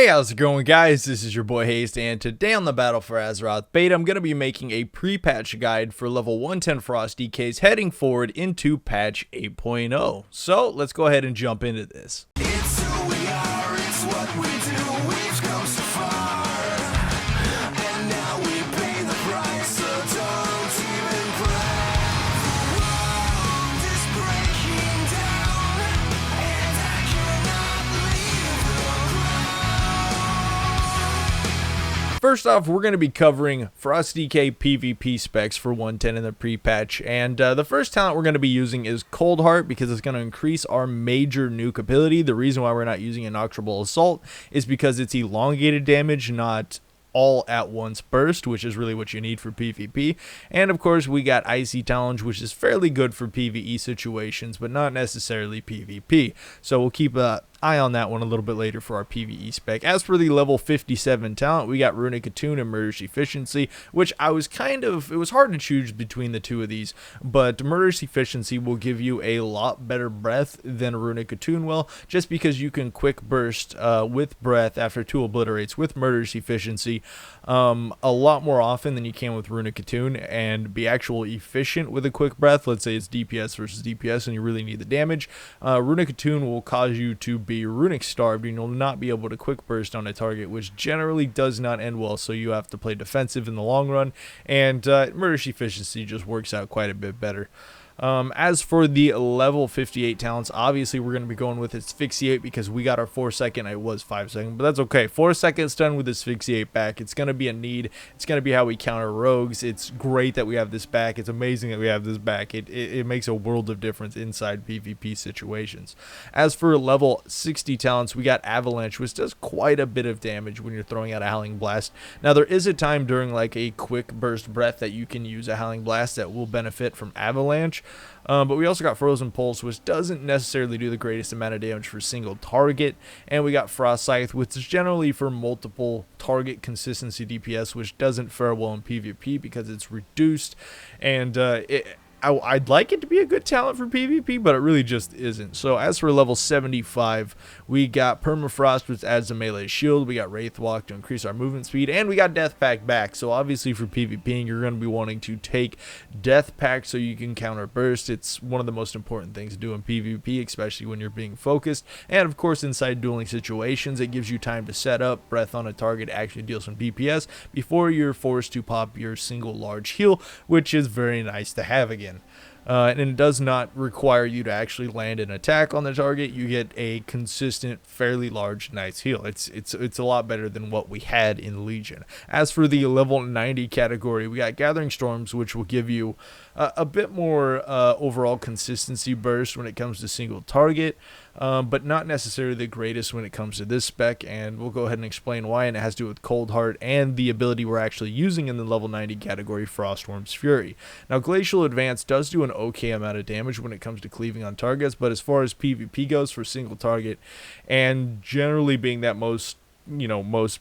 Hey, how's it going, guys? This is your boy Hazzed, and today on the Battle for Azeroth beta, I'm going to be making a pre-patch guide for level 110 Frost DKs heading forward into patch 8.0. So, let's go ahead and jump into this. It's who we are, it's what we do, we've come so far, and now we pay the price, so don't even cry. The world is breaking down, and I cannot leave the ground. First off, we're going to be covering Frost DK PvP specs for 110 in the pre-patch, and the first talent we're going to be using is Cold Heart because it's going to increase our major nuke ability. The reason why we're not using Inoctable Assault is because it's elongated damage, not all at once burst, which is really what you need for PvP. And of course, we got Icy Talons, which is fairly good for PvE situations, but not necessarily PvP. So we'll keep an eye on that one a little bit later for our PvE spec. As for the level 57 talent, we got Runic Attune and Murderous Efficiency, which it was hard to choose between the two of these, but Murderous Efficiency will give you a lot better breath than Runic Attune will, just because you can quick burst with breath after 2 obliterates with Murderous Efficiency a lot more often than you can with Runic Attune, and be actually efficient with a quick breath. Let's say it's DPS versus DPS and you really need the damage. Runic Attune will cause you to be runic starved, and you'll not be able to quick burst on a target, which generally does not end well, so you have to play defensive in the long run, and Murderous Efficiency just works out quite a bit better. As for the level 58 talents, obviously we're going to be going with Asphyxiate because we got our 4-second. It was 5-second, but that's okay. 4 seconds done with Asphyxiate back. It's going to be a need. It's going to be how we counter rogues. It's great that we have this back. It's amazing that we have this back. It makes a world of difference inside PvP situations. As for level 60 talents, we got Avalanche, which does quite a bit of damage when you're throwing out a Howling Blast. Now, there is a time during like a quick burst breath that you can use a Howling Blast that will benefit from Avalanche. But we also got Frozen Pulse, which doesn't necessarily do the greatest amount of damage for a single target. And we got Frost Scythe, which is generally for multiple target consistency DPS, which doesn't fare well in PvP because it's reduced. And I'd like it to be a good talent for PvP, but it really just isn't. So as for level 75, we got Permafrost, which adds a melee shield. We got Wraithwalk to increase our movement speed, and we got Death Pact back. So obviously for PvPing, you're going to be wanting to take Death Pact so you can counter burst. It's one of the most important things to do in PvP, especially when you're being focused. And of course, inside dueling situations, it gives you time to set up, breath on a target, actually deal some DPS before you're forced to pop your single large heal, which is very nice to have again. And it does not require you to actually land an attack on the target. You get a consistent, fairly large, nice heal. It's a lot better than what we had in Legion. As for the level 90 category, we got Gathering Storms, which will give you a bit more overall consistency burst when it comes to single target, but not necessarily the greatest when it comes to this spec, and we'll go ahead and explain why, and it has to do with Cold Heart and the ability we're actually using in the level 90 category, Frostworm's Fury. Now, Glacial Advance does do an okay amount of damage when it comes to cleaving on targets, but as far as PvP goes for single target, and generally being that most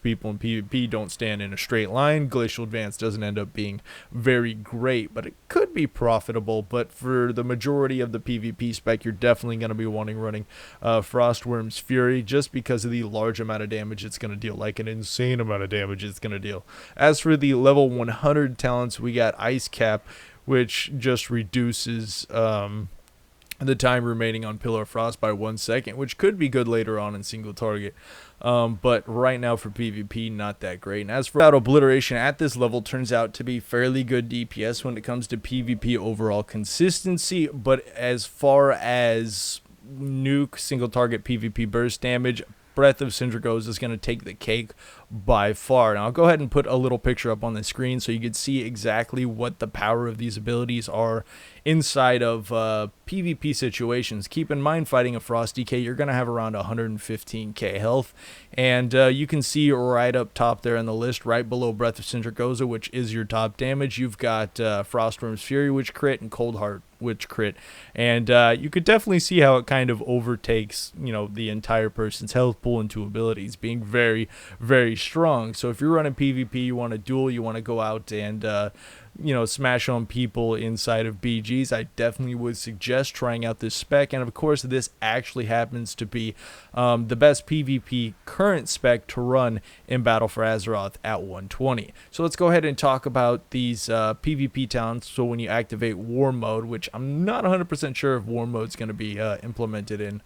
people in PvP don't stand in a straight line, Glacial Advance doesn't end up being very great, but it could be profitable. But for the majority of the PvP spec, you're definitely going to be running Frostworm's Fury, just because of the large amount of damage it's going to deal, like an insane amount of damage it's going to deal. As for the level 100 talents, we got Ice Cap, which just reduces the time remaining on Pillar of Frost by 1 second, which could be good later on in single target. But right now for PvP, not that great. And as for Obliteration at this level, turns out to be fairly good DPS when it comes to PvP overall consistency. But as far as nuke single target PvP burst damage, Breath of Syndragos is going to take the cake by far. Now I'll go ahead and put a little picture up on the screen so you can see exactly what the power of these abilities are inside of PvP situations. Keep in mind, fighting a Frost DK, you're going to have around 115k health, and you can see right up top there in the list, right below Breath of Syndragosa, which is your top damage, you've got Frostworm's Fury, which crit, and Cold Heart, which crit, and you could definitely see how it kind of overtakes the entire person's health pool into abilities, being very, very strong. So if you're running PvP, you want to duel, you want to go out and smash on people inside of BGs, I definitely would suggest trying out this spec. And of course, this actually happens to be the best PvP current spec to run in Battle for Azeroth at 120. So let's go ahead and talk about these PvP talents. So when you activate War Mode, which I'm not 100% sure if War Mode is going to be implemented in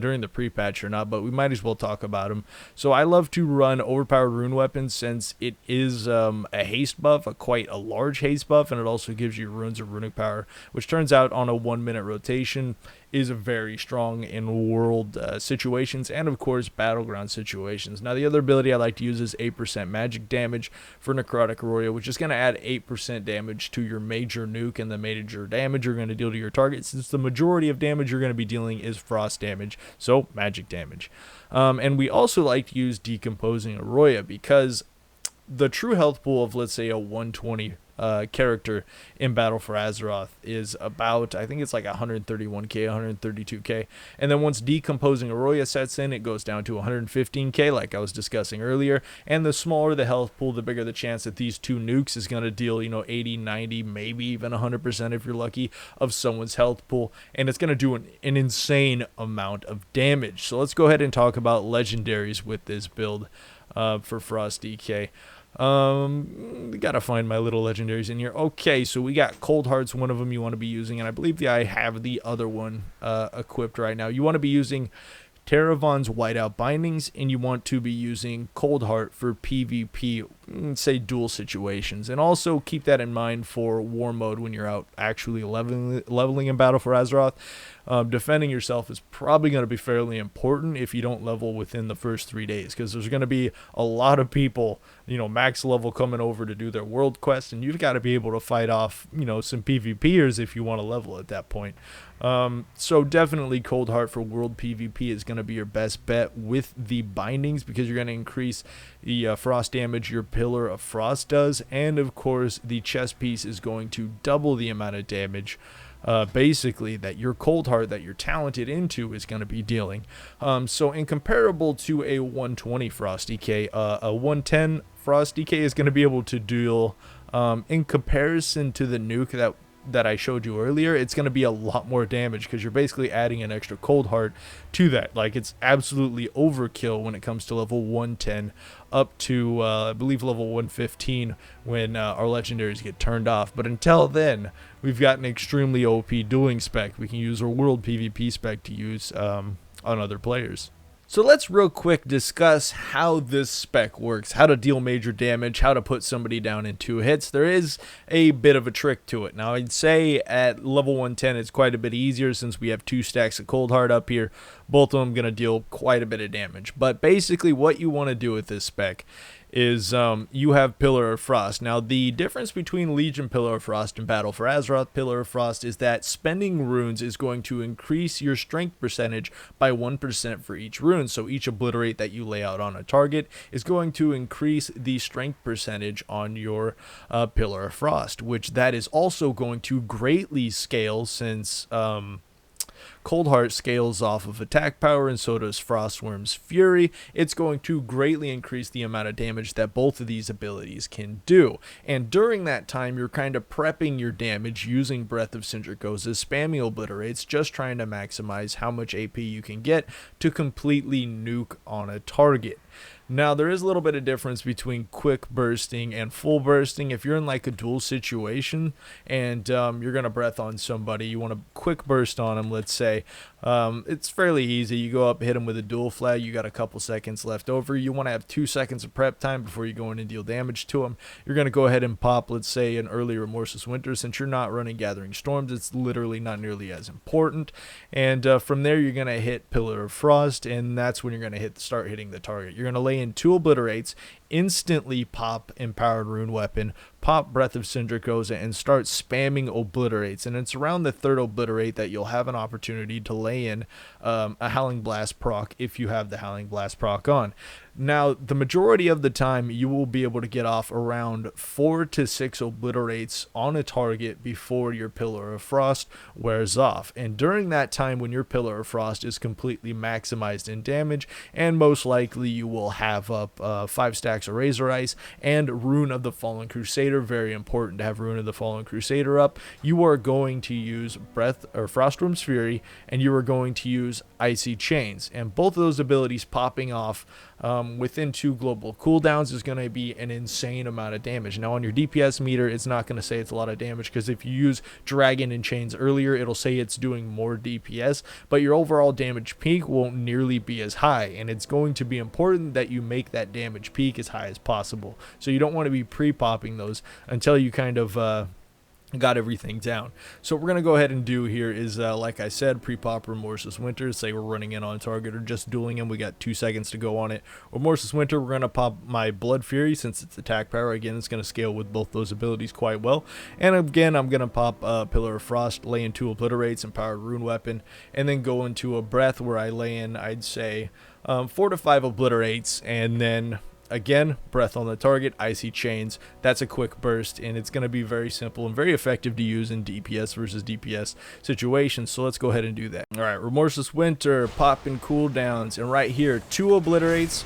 during the pre-patch or not, but we might as well talk about them. So I love to run overpowered rune weapons since it is a haste buff, quite a large haste buff, and it also gives you runes of runic power, which turns out on a 1 minute rotation is very strong in world situations and of course battleground situations. Now the other ability I like to use is 8% magic damage for Necrotic Arroyo, which is going to add 8% damage to your major nuke and the major damage you're going to deal to your target, since the majority of damage you're going to be dealing is frost damage, so magic damage. And we also like to use Decomposing Arroyo because the true health pool of, let's say, a 120 character in Battle for Azeroth is about, I think it's like 131k, 132k, and then once Decomposing Arroyo sets in, it goes down to 115k, like I was discussing earlier. And the smaller the health pool, the bigger the chance that these two nukes is going to deal 80, 90, maybe even 100% if you're lucky of someone's health pool, and it's going to do an insane amount of damage. So let's go ahead and talk about legendaries with this build for Frost DK. Gotta find my little legendaries in here. Okay, so we got Cold Heart's one of them you want to be using, and I believe I have the other one equipped right now. You want to be using Terravon's Whiteout Bindings, and you want to be using Cold Heart for PvP, say duel situations, and also keep that in mind for War Mode when you're out actually leveling in Battle for Azeroth. Defending yourself is probably going to be fairly important if you don't level within the first 3 days, because there's going to be a lot of people, max level coming over to do their world quest, and you've got to be able to fight off, some PvPers if you want to level at that point. So definitely Cold Heart for world PvP is going to be your best bet with the bindings, because you're going to increase the frost damage your Pillar of Frost does, and of course the chest piece is going to double the amount of damage basically that your Cold Heart that you're talented into is going to be dealing. So in comparable to a 120 Frost DK, a 110 Frost DK is going to be able to deal, in comparison to the nuke that I showed you earlier, it's going to be a lot more damage, because you're basically adding an extra Cold Heart to that. Like, it's absolutely overkill when it comes to level 110 up to I believe level 115 when our legendaries get turned off. But until then, we've got an extremely OP dueling spec. We can use our world PvP spec to use on other players. So let's real quick discuss how this spec works, how to deal major damage, how to put somebody down in 2 hits. There is a bit of a trick to it. Now, I'd say at level 110 it's quite a bit easier since we have 2 stacks of Cold Heart up here. Both of them going to deal quite a bit of damage. But basically what you want to do with this spec is you have Pillar of Frost. Now, the difference between Legion Pillar of Frost and Battle for Azeroth Pillar of Frost is that spending runes is going to increase your strength percentage by 1% for each rune. So each obliterate that you lay out on a target is going to increase the strength percentage on your Pillar of Frost, which that is also going to greatly scale since Cold Heart scales off of attack power, and so does Frostworm's Fury. It's going to greatly increase the amount of damage that both of these abilities can do. And during that time, you're kind of prepping your damage using Breath of Cindrico's spamming obliterates, just trying to maximize how much AP you can get to completely nuke on a target. Now, there is a little bit of difference between quick bursting and full bursting. If you're in like a duel situation and you're going to breath on somebody, you want to quick burst on them, let's say. It's fairly easy. You go up, hit them with a dual flag. You got a couple seconds left over. You want to have 2 seconds of prep time before you go in and deal damage to them. You're going to go ahead and pop, let's say, an early Remorseless Winter. Since you're not running Gathering Storms, it's literally not nearly as important. And from there, you're going to hit Pillar of Frost, and that's when you're going to start hitting the target. You're going to lay in 2 obliterates, instantly pop Empowered Rune Weapon, pop Breath of Cindricosa, and start spamming obliterates. And it's around the 3rd obliterate that you'll have an opportunity to lay in a Howling Blast proc if you have the Howling Blast proc on. Now, the majority of the time, you will be able to get off around 4 to 6 obliterates on a target before your Pillar of Frost wears off. And during that time, when your Pillar of Frost is completely maximized in damage, and most likely you will have up 5 stacks of Razor Ice and Rune of the Fallen Crusader. Very important to have Rune of the Fallen Crusader up. You are going to use Breath or Frostworm's Fury, and you are going to use Icy Chains. And both of those abilities popping off within 2 global cooldowns is going to be an insane amount of damage. Now on your DPS meter, it's not going to say it's a lot of damage, because if you use Dragon and Chains earlier, it'll say it's doing more DPS, but your overall damage peak won't nearly be as high, and it's going to be important that you make that damage peak as high as possible. So you don't want to be pre-popping those until you kind of got everything down. So what we're going to go ahead and do here is, like I said, pre-pop Remorseless Winter. Say we're running in on target or just dueling him. We got 2 seconds to go on it. Remorseless Winter, we're going to pop my Blood Fury since it's attack power. Again, it's going to scale with both those abilities quite well. And again, I'm going to pop Pillar of Frost, lay in 2 obliterates and power Rune Weapon, and then go into a Breath where I lay in, I'd say, 4 to 5 obliterates, and then again, Breath on the target, Icy Chains. That's a quick burst, and it's going to be very simple and very effective to use in DPS versus DPS situations. So let's go ahead and do that. All right, Remorseless Winter, popping cooldowns, and right here, 2 obliterates.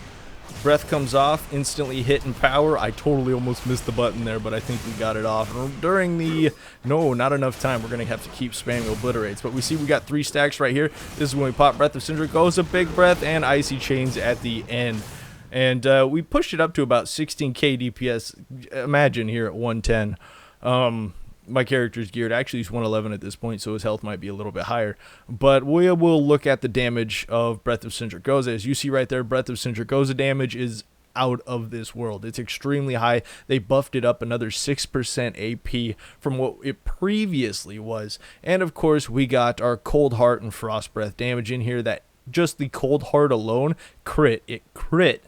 Breath comes off, instantly hit in power. I totally almost missed the button there, but I think we got it off. And during the, no, not enough time. We're going to have to keep spamming obliterates. But we see we got 3 stacks right here. This is when we pop Breath of Cinder, goes a big Breath, and Icy Chains at the end. And we pushed it up to about 16k DPS. Imagine here at 110. My character's geared. Actually, he's 111 at this point, so his health might be a little bit higher. But we will look at the damage of Breath of Sindragosa. As you see right there, Breath of Sindragosa damage is out of this world. It's extremely high. They buffed it up another 6% AP from what it previously was. And of course, we got our Cold Heart and Frost Breath damage in here. That just the Cold Heart alone, crit. It crit.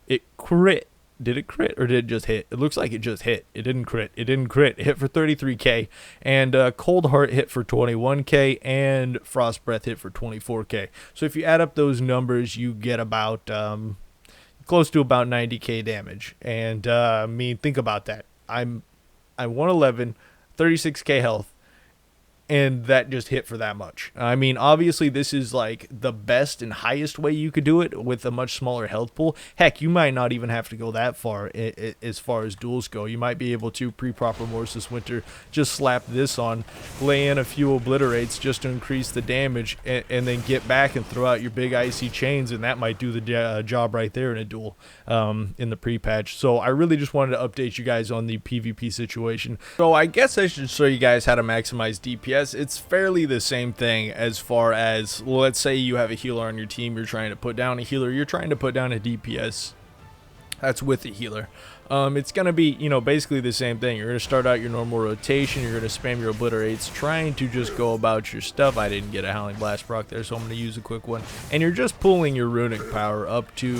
It crit. Did it crit or did it just hit? It looks like it just hit. It didn't crit. It didn't crit. It hit for 33k. And Cold Heart hit for 21k. And Frost Breath hit for 24k. So if you add up those numbers, you get about close to about 90k damage. And I mean, think about that. I'm 111, 36k health. And that just hit for that much. I mean, obviously, this is like the best and highest way you could do it with a much smaller health pool. Heck, you might not even have to go that far as duels go. You might be able to pre-prop Remorseless Winter, just slap this on, lay in a few obliterates just to increase the damage, and then get back and throw out your big Icy Chains, and that might do the job right there in a duel in the pre-patch. So I really just wanted to update you guys on the PvP situation. So I guess I should show you guys how to maximize DPS. It's fairly the same thing as far as, let's say you have a healer on your team, you're trying to put down a healer, you're trying to put down a DPS that's with a healer. It's going to be, basically the same thing. You're going to start out your normal rotation, you're going to spam your obliterates, trying to just go about your stuff. I didn't get a Howling Blast proc there, so I'm going to use a quick one. And you're just pulling your runic power up to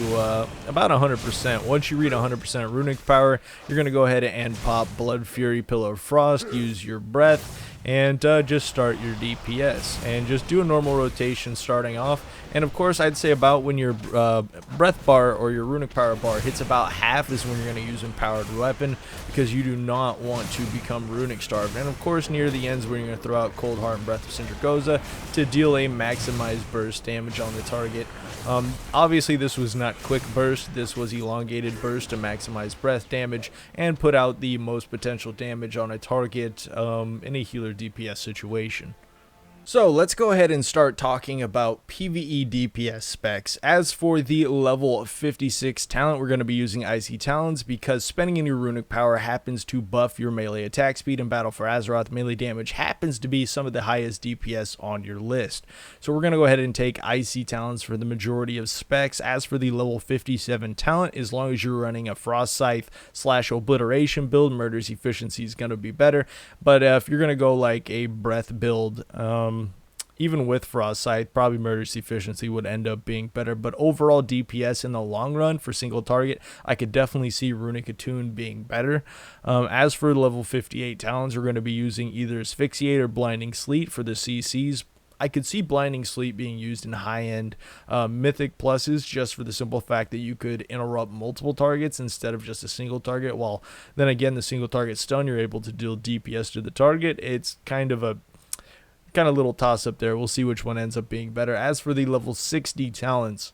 about 100%. Once you reach 100% runic power, you're going to go ahead and pop Blood Fury, Pillar of Frost, use your Breath, and just start your DPS and just do a normal rotation starting off. And of course, I'd say about when your breath bar or your runic power bar hits about half is when you're going to use empowered weapon, because you do not want to become runic starved. And of course, near the ends where you're going to throw out Cold Heart and Breath of Sindragosa to deal a maximized burst damage on the target. Obviously, this was not quick burst. This was elongated burst to maximize breath damage and put out the most potential damage on a target in a healer DPS situation. So let's go ahead and start talking about Pve Dps Specs. As for the level 56 talent, we're going to be using Icy Talons because spending in your runic power happens to buff your melee attack speed. In Battle for Azeroth, melee damage happens to be some of the highest DPS on your list. So we're going to go ahead and take Icy Talons for the majority of specs. As for the level 57 talent, as long as you're running a Frost Scythe / Obliteration build, Murder's efficiency is going to be better. But if you're going to go like a breath build, even with Frost Scythe, probably Murder's efficiency would end up being better. But overall DPS in the long run for single target, I could definitely see Runic Attune being better. As for level 58 Talons, we're going to be using either Asphyxiate or Blinding Sleet for the CCs. I could see Blinding Sleep being used in high-end Mythic pluses just for the simple fact that you could interrupt multiple targets instead of just a single target. While then again, the single target stun, you're able to deal DPS to the target. It's kind of little toss-up there. We'll see which one ends up being better. As for the level 60 talents,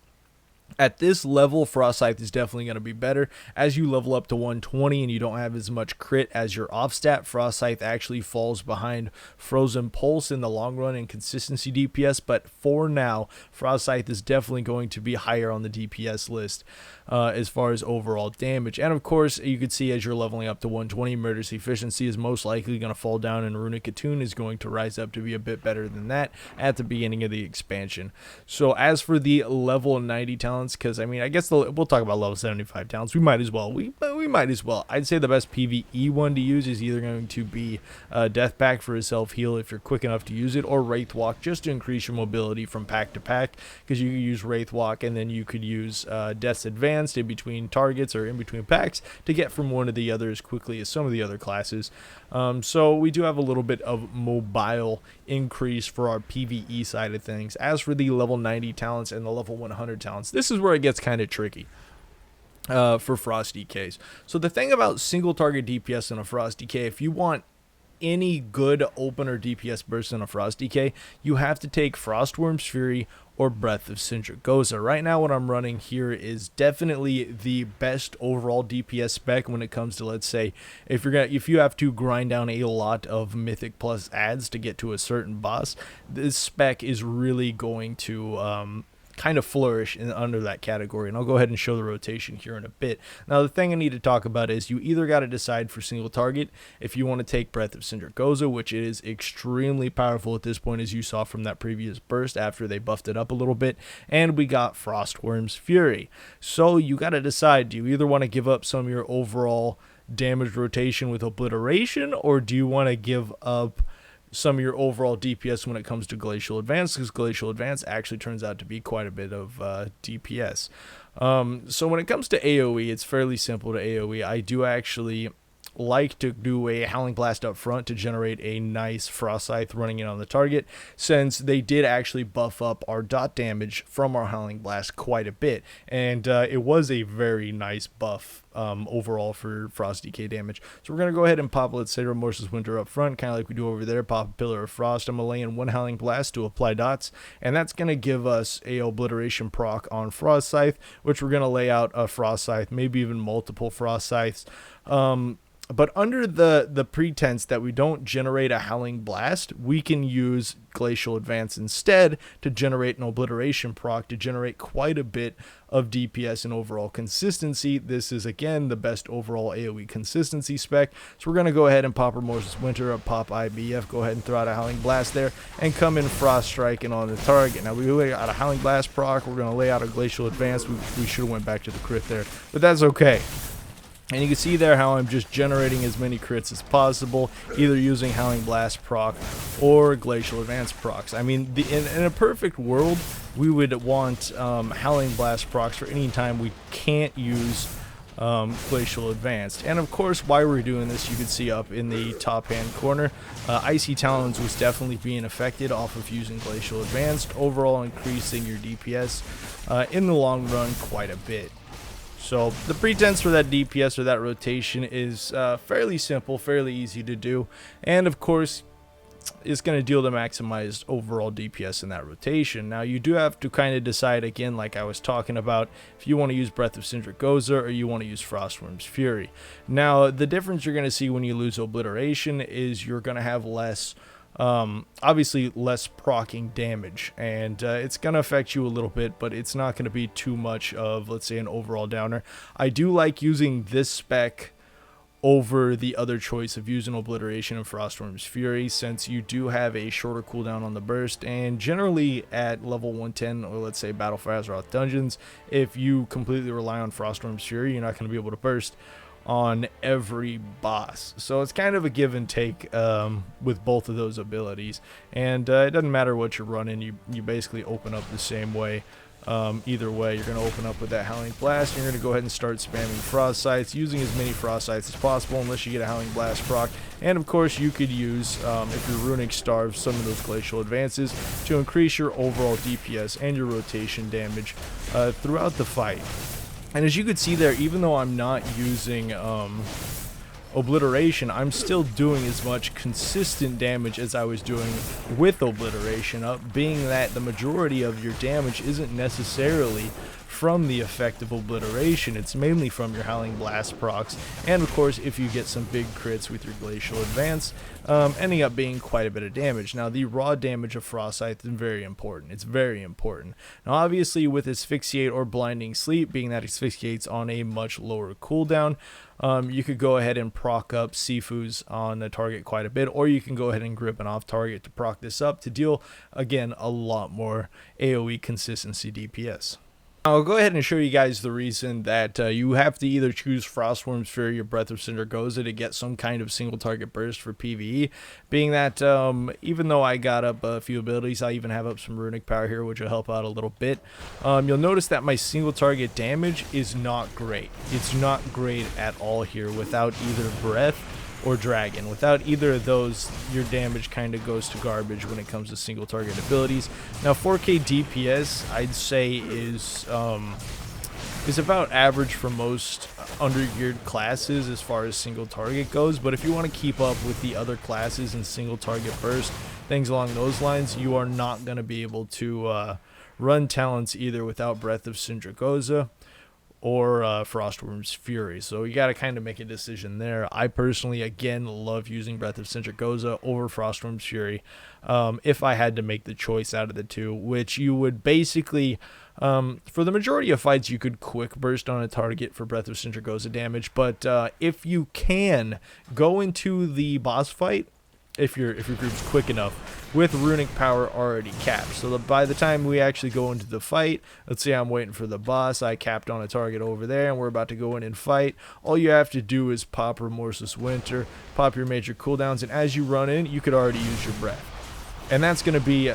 at this level, Frost Scythe is definitely going to be better. As you level up to 120 and you don't have as much crit as your off stat, Frost Scythe actually falls behind Frozen Pulse in the long run in consistency DPS, but for now, Frost Scythe is definitely going to be higher on the DPS list as far as overall damage. And of course, you can see as you're leveling up to 120, Murderous Efficiency is most likely going to fall down, and Runic Attune is going to rise up to be a bit better than that at the beginning of the expansion. So as for the level 90 talents, because I mean, I guess we'll talk about level 75 talents. We might as well. We might as well. I'd say the best PvE one to use is either going to be Death Pack for a self heal if you're quick enough to use it, or Wraith Walk just to increase your mobility from pack to pack, because you could use Wraith Walk and then you could use Death's Advanced in between targets or in between packs to get from one to the other as quickly as some of the other classes. So we do have a little bit of mobile increase for our PvE side of things. As for the level 90 talents and the level 100 talents, this is where it gets kind of tricky for Frost DKs. So the thing about single target DPS in a Frost DK, if you want any good opener DPS burst in a Frost DK, you have to take Frostworm's Fury or Breath of Sindragosa. Right now what I'm running here is definitely the best overall DPS spec when it comes to, let's say, if you have to grind down a lot of Mythic plus adds to get to a certain boss, this spec is really going to kind of flourish under that category, and I'll go ahead and show the rotation here in a bit. Now the thing I need to talk about is you either got to decide for single target if you want to take Breath of Sindragosa, which is extremely powerful at this point, as you saw from that previous burst after they buffed it up a little bit, and we got Frostworm's Fury. So you got to decide, do you either want to give up some of your overall damage rotation with Obliteration, or do you want to give up some of your overall DPS when it comes to Glacial Advance, because Glacial Advance actually turns out to be quite a bit of DPS. So when it comes to AoE, it's fairly simple to AoE. I do actually like to do a Howling Blast up front to generate a nice Frost Scythe running in on the target, since they did actually buff up our dot damage from our Howling Blast quite a bit, and it was a very nice buff overall for Frost DK damage. So we're going to go ahead and pop, let's say, Remorseless Winter up front, kind of like we do over there, pop a Pillar of Frost. I'm going to lay in one Howling Blast to apply dots, and that's going to give us a Obliteration proc on Frost Scythe, which we're going to lay out a Frost Scythe, maybe even multiple Frost Scythes. But under the pretense that we don't generate a Howling Blast, we can use Glacial Advance instead to generate an Obliteration proc to generate quite a bit of DPS and overall consistency. This is, again, the best overall AoE consistency spec. So we're going to go ahead and pop Remorseless Winter up, pop IBF, go ahead and throw out a Howling Blast there, and come in Frost Striking on the target. Now we lay out a Howling Blast proc, we're going to lay out a Glacial Advance. We should have went back to the crit there, but that's okay. And you can see there how I'm just generating as many crits as possible, either using Howling Blast proc or Glacial Advance procs. I mean, in a perfect world, we would want Howling Blast procs for any time we can't use Glacial Advanced. And of course, while we're doing this, you can see up in the top hand corner, Icy Talons was definitely being affected off of using Glacial Advanced, overall increasing your DPS in the long run quite a bit. So the pretense for that DPS or that rotation is fairly simple, fairly easy to do, and of course it's going to deal the maximized overall DPS in that rotation. Now you do have to kind of decide, again, like I was talking about, if you want to use Breath of Sindragosa or you want to use Frostworm's Fury. Now the difference you're going to see when you lose Obliteration is you're going to have less obviously less proccing damage, and it's going to affect you a little bit, but it's not going to be too much of, let's say, an overall downer. I do like using this spec over the other choice of using Obliteration and Frostworm's Fury, since you do have a shorter cooldown on the burst, and generally at level 110, or let's say Battle for Azeroth dungeons, if you completely rely on Frostworm's Fury, you're not going to be able to burst on every boss. So it's kind of a give and take with both of those abilities, and it doesn't matter what you're running, you basically open up the same way Either way, you're going to open up with that Howling Blast. You're going to go ahead and start spamming Frost Sights, using as many Frost Sights as possible unless you get a Howling Blast proc. And of course, you could use, if you're Runic Starved, some of those Glacial Advances to increase your overall DPS and your rotation damage throughout the fight. And as you could see there, even though I'm not using Obliteration, I'm still doing as much consistent damage as I was doing with Obliteration, being that the majority of your damage isn't necessarily from the effect of Obliteration. It's mainly from your Howling Blast procs, and of course if you get some big crits with your Glacial Advance, ending up being quite a bit of damage. Now the raw damage of Frost Scythe is very important. It's very important. Now obviously with Asphyxiate or Blinding Sleep, being that Asphyxiate's on a much lower cooldown, you could go ahead and proc up Sifu's on the target quite a bit, or you can go ahead and grip an off target to proc this up to deal, again, a lot more AoE consistency DPS. I'll go ahead and show you guys the reason that you have to either choose Frostworm's Fury or Breath of Sindragosa to get some kind of single target burst for PvE, being that even though I got up a few abilities, I even have up some runic power here, which will help out a little bit. You'll notice that my single target damage is not great. It's not great at all here without either Breath or Dragon. Without either of those, your damage kind of goes to garbage when it comes to single target abilities. Now 4k DPS I'd say is about average for most undergeared classes as far as single target goes, but if you want to keep up with the other classes in single target burst, things along those lines, you are not going to be able to run Talons either without Breath of Sindragosa or Frostworm's Fury. So you got to kind of make a decision there. I personally, again, love using Breath of Sindragosa over Frostworm's Fury if I had to make the choice out of the two, which you would basically, for the majority of fights, you could quick burst on a target for Breath of Sindragosa damage, but if you can go into the boss fight, if your group's quick enough, with runic power already capped, so that by the time we actually go into the fight, let's say I'm waiting for the boss, I capped on a target over there, and we're about to go in and fight, all you have to do is pop Remorseless Winter, pop your major cooldowns, and as you run in, you could already use your breath. And that's going to be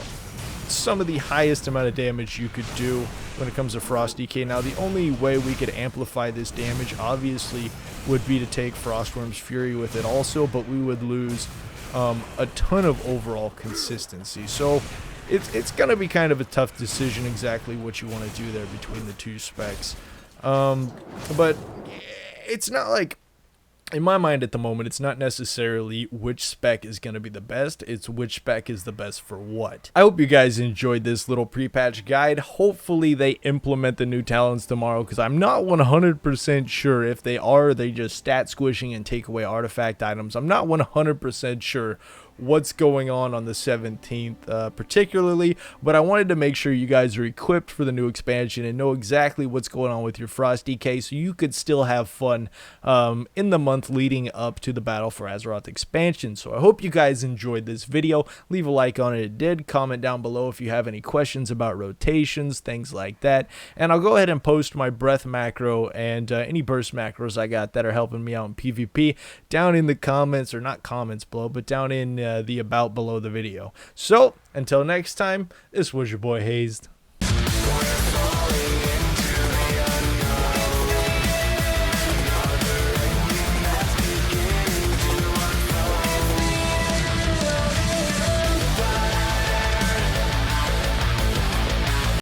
some of the highest amount of damage you could do when it comes to Frost DK. Now the only way we could amplify this damage obviously would be to take Frostworm's Fury with it also, but we would lose a ton of overall consistency. So it's going to be kind of a tough decision exactly what you want to do there between the two specs. But it's not like, in my mind at the moment, it's not necessarily which spec is going to be the best, it's which spec is the best for what. I hope you guys enjoyed this little pre-patch guide. Hopefully they implement the new Talons tomorrow, because I'm not 100% sure if they are, they just stat squishing and take away artifact items. I'm not 100% sure what's going on the 17th particularly, but I wanted to make sure you guys are equipped for the new expansion and know exactly what's going on with your Frost DK, so you could still have fun in the month leading up to the Battle for Azeroth expansion. So I hope you guys enjoyed this video. Leave a like on it if it did, comment down below if you have any questions about rotations, things like that, and I'll go ahead and post my breath macro and any burst macros I got that are helping me out in PvP down in the comments, or not comments below, but down in the about below the video. So until next time, this was your boy Hazzed.